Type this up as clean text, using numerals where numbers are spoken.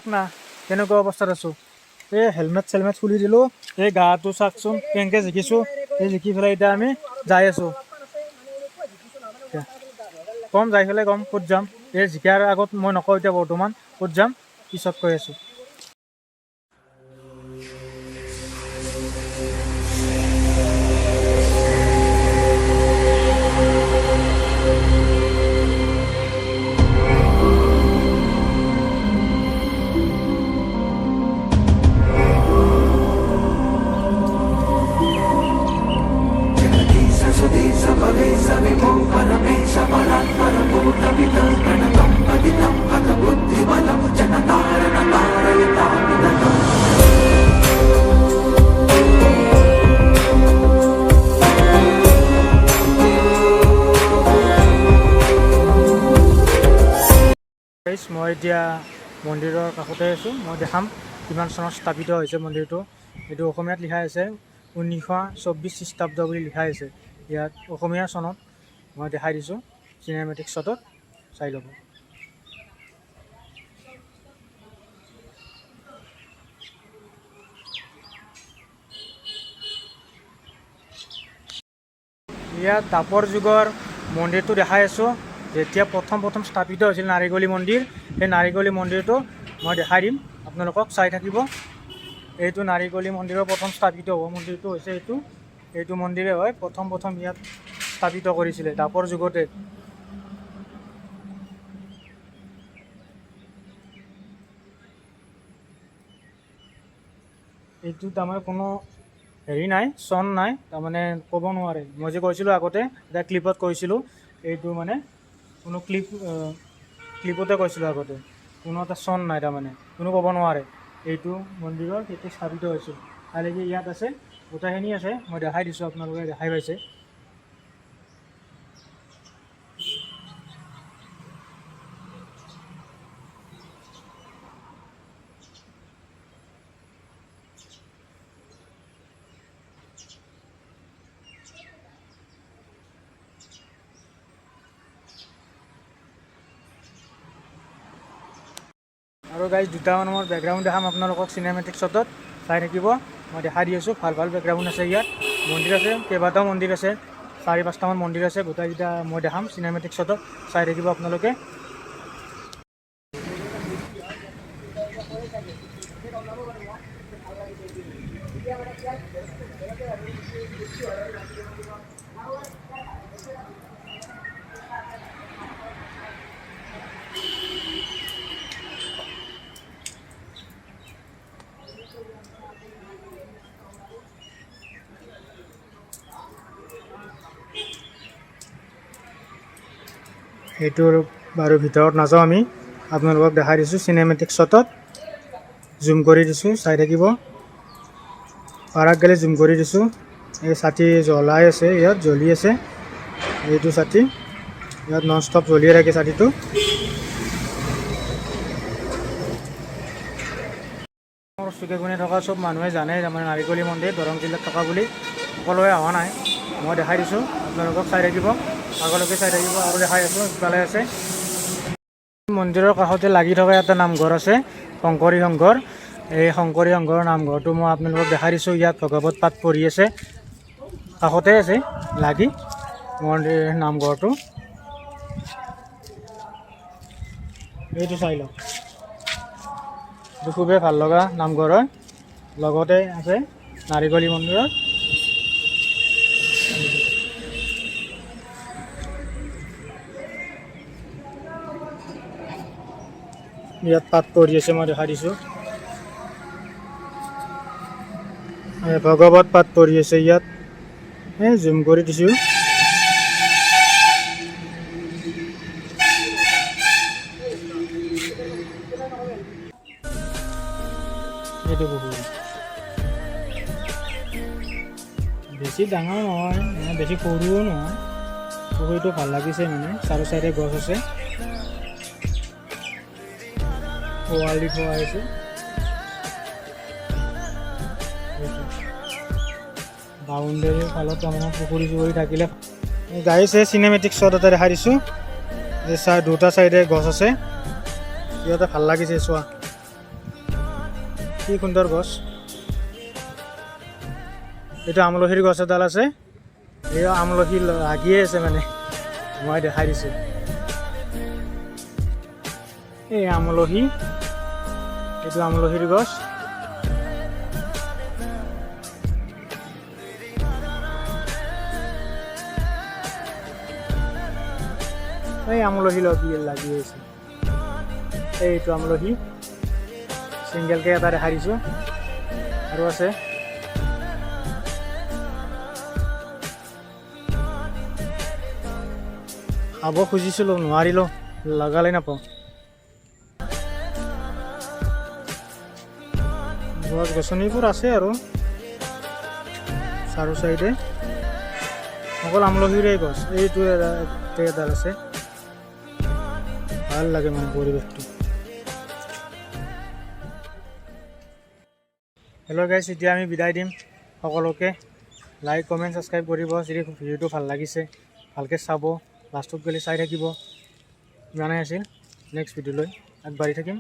না কেনেকুৱা অৱস্থাত আছোঁ। এই হেলমেট চেলমেট খুলি দিলোঁ, এই গাটো চাওকচোন কেনেকৈ জিকিছোঁ। এই জিকি পেলাই এতিয়া আমি যাই আছোঁ। কম যাই পেলাই কম ক'ত যাম। এই জিকাৰ আগত মই নকওঁ এতিয়া বৰ্তমান ক'ত যাম, পিছত কৈ আছোঁ। মই এতিয়া মন্দিৰৰ কাষতে আছোঁ। মই দেখাম কিমান চনত স্থাপিত হৈছে মন্দিৰটো। এইটো অসমীয়াত লিখা আছে 1924 খ্ৰীষ্টাব্দ বুলি লিখা আছে। ইয়াত অসমীয়া চনত মই দেখাই দিছোঁ চিনেমেটিক শ্বটত, চাই ল'ব। ইয়াত দ্বাপৰ যুগৰ মন্দিৰটো দেখাই আছোঁ। যেতিয়া প্ৰথম স্থাপিত হৈছিল নাৰিকলী মন্দিৰ, সেই নাৰিকলী মন্দিৰটো মই দেখাই দিম আপোনালোকক, চাই থাকিব। এইটো নাৰিকলী মন্দিৰৰ প্ৰথম স্থাপিত হোৱা মন্দিৰটো হৈছে এইটো মন্দিৰে হয়। প্ৰথম ইয়াত স্থাপিত কৰিছিলে দ্বাপৰ যুগতে। এইটো তাৰমানে কোনো হেৰি নাই, চন নাই, তাৰমানে ক'ব নোৱাৰে। মই যে কৈছিলোঁ আগতে, এটা ক্লিপত কৈছিলোঁ, এইটো মানে কোনো ক্লিপতে কৈছিলোঁ আগতে, কোনো এটা চন নাই, তাৰমানে কোনো ক'ব নোৱাৰে এইটো মন্দিৰৰ কেতিয়া স্থাপিত হৈছিল। খালি ইয়াত আছে, গোটেইখিনি আছে, মই দেখাই দিছোঁ, আপোনালোকে দেখাই পাইছে। আৰু গাইজ দুটামান মই বেকগ্ৰাউণ্ড দেখাম আপোনালোকক চিনেমেটিক শ্বটত, চাই থাকিব। মই দেখাই দি আছোঁ, ভাল বেকগ্ৰাউণ্ড আছে ইয়াত। মন্দিৰ আছে, কেইবাটাও মন্দিৰ আছে, 4-5টামান মন্দিৰ আছে। গোটেইকেইটা মই দেখাম চিনেমেটিক শ্বটত, চাই থাকিব আপোনালোকে। সেইটোৰ বাৰু ভিতৰত নাযাওঁ আমি, আপোনালোকক দেখাই দিছোঁ চিনেমেটিক শ্বটত, জুম কৰি দিছোঁ, চাই থাকিব। পাৰাক গেলে জুম কৰি দিছোঁ। এই ছাতি জ্বলাই আছে, ইয়াত জ্বলি আছে এইটো ছাতি, ইয়াত নন ষ্টপ জ্বলিয়ে থাকে ছাতিটো। চুকে কোণে থকা চব মানুহে জানে, তাৰমানে নাৰিকলী মন্দিৰ দৰং জিলাত থকা বুলি। সকলোৱে অহা নাই, মই দেখাই দিছোঁ আপোনালোকক, চাই থাকিব, আগলৈকে চাই থাকিব। আৰু দেখাই আছোঁ, ইফালে আছে মন্দিৰৰ কাষতে লাগি থকা এটা নামঘৰ আছে, শংকৰী সংঘৰ। এই শংকৰী সংঘৰ নামঘৰটো মই আপোনালোকক দেখাই দিছোঁ। ইয়াত ভগৱত পাঠ পঢ়ি আছে, কাষতে আছে লাগি মন্দিৰ নামঘৰটো। এইটো চাই লওক, এইটো খুবেই ভাল লগা নামঘৰ হয়, লগতে আছে নাৰিকলী মন্দিৰত। ইয়াত পাঠ পঢ়ি আছে, মই দেখাই দিছোঁ। ভগৱত পাঠ পঢ়ি আছে ইয়াত, জুম কৰি দিছোঁ। এইটো পুখুৰী বেছি ডাঙৰ নহয়, বেছি সৰুও নহয়। পুখুৰীটো ভাল লাগিছে, মানে চাৰি চাইডে গছ আছে, ৱাল দি থোৱা হৈছে। বাউণ্ডেৰীৰ ফালত তাৰমানে পুখুৰী চুখুৰী থাকিলে গাইছে। চিনেমেটিক শ্বট এটা দেখাই দিছোঁ, দুটা চাইডে গছ আছে, সিহঁতে ভাল লাগিছে চোৱা। কি সুন্দৰ গছ। এইটো আমলখিৰ গছ এডাল আছে, এই আমলখি লাগিয়ে আছে মানে, মই দেখাই দিছোঁ। এই আমলখি, এইটো আমলখিৰ গছ। এই আমলখি লাগি আছে, এইটো আমলখি ছিংগেলকৈ এটা দেখাই দিছোঁ, আৰু আছে। খাব খুজিছিলোঁ, নোৱাৰিলোঁ, লগালে নাপাওঁ। গছ গছনিবোৰ আছে আৰু চাৰু চাইডে, অকল আমলখিৰে গছ। এইটো এডাল আছে, ভাল লাগে মানে পৰিৱেশটো। হেল্ল' গাইছ, এতিয়া আমি বিদায় দিম। সকলোকে লাইক কমেণ্ট ছাবস্ক্ৰাইব কৰিব। যদি ভিডিঅ'টো ভাল লাগিছে ভালকৈ চাব, লাষ্টত গ'লে চাই থাকিব। ইমানেই আছিল, নেক্সট ভিডিঅ'লৈ আগবাঢ়ি থাকিম।